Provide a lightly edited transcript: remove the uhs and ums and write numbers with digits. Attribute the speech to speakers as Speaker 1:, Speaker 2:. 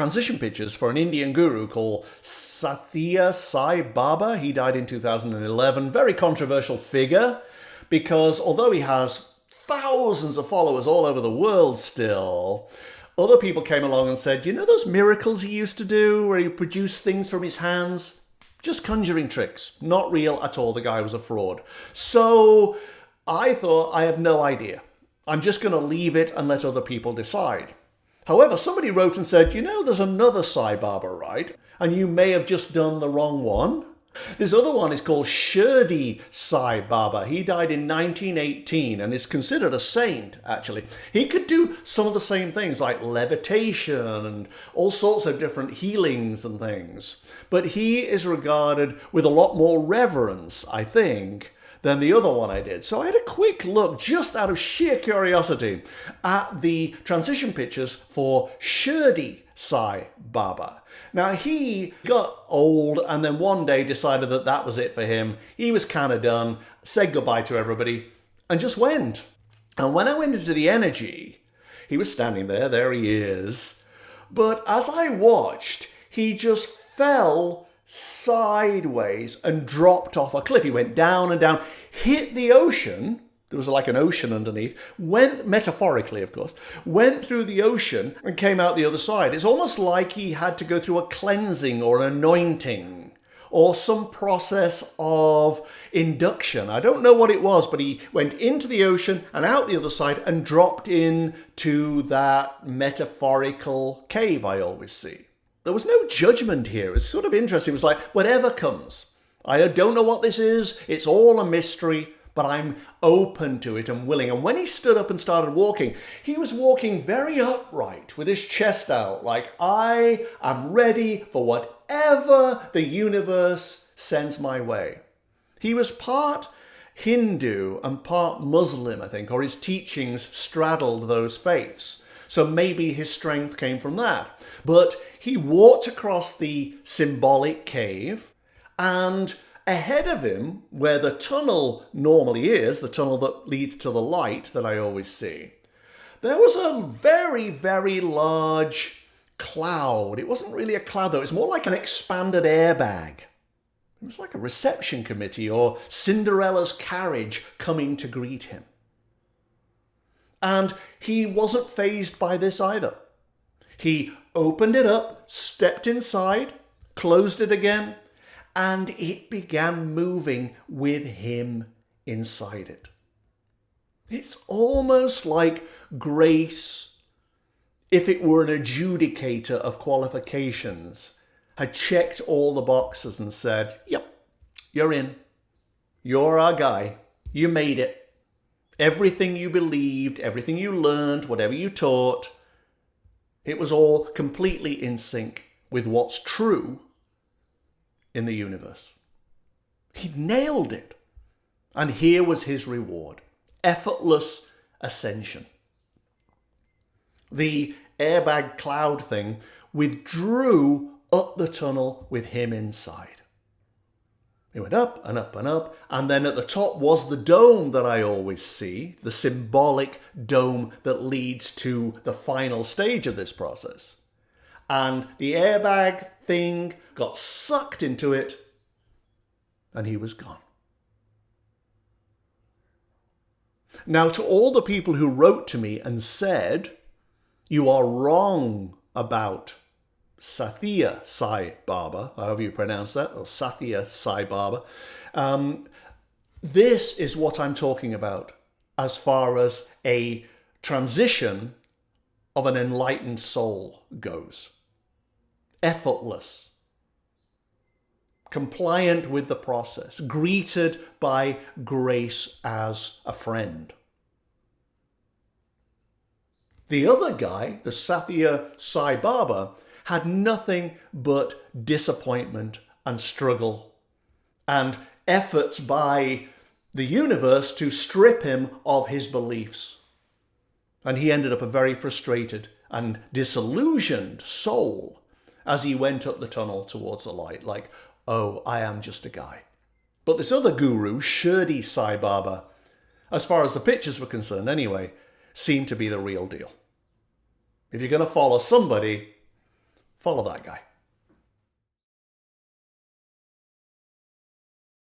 Speaker 1: transition pictures for an Indian guru called Sathya Sai Baba. He died in 2011. Very controversial figure, because although he has thousands of followers all over the world still, other people came along and said, you know those miracles he used to do where he produced things from his hands? Just conjuring tricks. Not real at all. The guy was a fraud. So I thought, I have no idea. I'm just going to leave it and let other people decide. However, somebody wrote and said, you know, there's another Sai Baba, right? And you may have just done the wrong one. This other one is called Shirdi Sai Baba. He died in 1918 and is considered a saint, actually. He could do some of the same things like levitation and all sorts of different healings and things. But he is regarded with a lot more reverence, I think, than the other one I did. So I had a quick look, just out of sheer curiosity, at the transition pictures for Shirdi Sai Baba. Now, he got old and then one day decided that that was it for him. He was kind of done, said goodbye to everybody, and just went. And when I went into the energy, he was standing there, there he is. But as I watched, he just fell sideways and dropped off a cliff. He went down and down, hit the ocean. There was like an ocean underneath, went, metaphorically of course, went through the ocean and came out the other side. It's almost like he had to go through a cleansing or an anointing or some process of induction. I don't know what it was, but he went into the ocean and out the other side and dropped into that metaphorical cave I always see. There was no judgment here. It's sort of interesting. It was like, whatever comes. I don't know what this is. It's all a mystery. But I'm open to it and willing. And when he stood up and started walking, he was walking very upright with his chest out, like, I am ready for whatever the universe sends my way. He was part Hindu and part Muslim, I think, or his teachings straddled those faiths. So maybe his strength came from that. But he walked across the symbolic cave, and ahead of him, where the tunnel normally is, the tunnel that leads to the light that I always see, there was a very, very large cloud. It wasn't really a cloud though, it was more like an expanded airbag. It was like a reception committee or Cinderella's carriage coming to greet him. And he wasn't fazed by this either. He opened it up, stepped inside, closed it again, and it began moving with him inside it. It's almost like grace, if it were an adjudicator of qualifications, had checked all the boxes and said, yep, you're in. You're our guy. You made it. Everything you believed, everything you learned, whatever you taught, it was all completely in sync with what's true in the universe. He nailed it. And here was his reward. Effortless ascension. The airbag cloud thing withdrew up the tunnel with him inside. It went up and up and up, and then at the top was the dome that I always see, the symbolic dome that leads to the final stage of this process. And the airbag thing got sucked into it, and he was gone. Now, to all the people who wrote to me and said, you are wrong about Sathya Sai Baba, however you pronounce that, or Sathya Sai Baba, this is what I'm talking about as far as a transition of an enlightened soul goes. Effortless, compliant with the process, greeted by grace as a friend. The other guy, the Sathya Sai Baba, had nothing but disappointment and struggle and efforts by the universe to strip him of his beliefs. And he ended up a very frustrated and disillusioned soul as he went up the tunnel towards the light, like, oh, I am just a guy. But this other guru, Shirdi Sai Baba, as far as the pictures were concerned anyway, seemed to be the real deal. If you're going to follow somebody Follow that guy.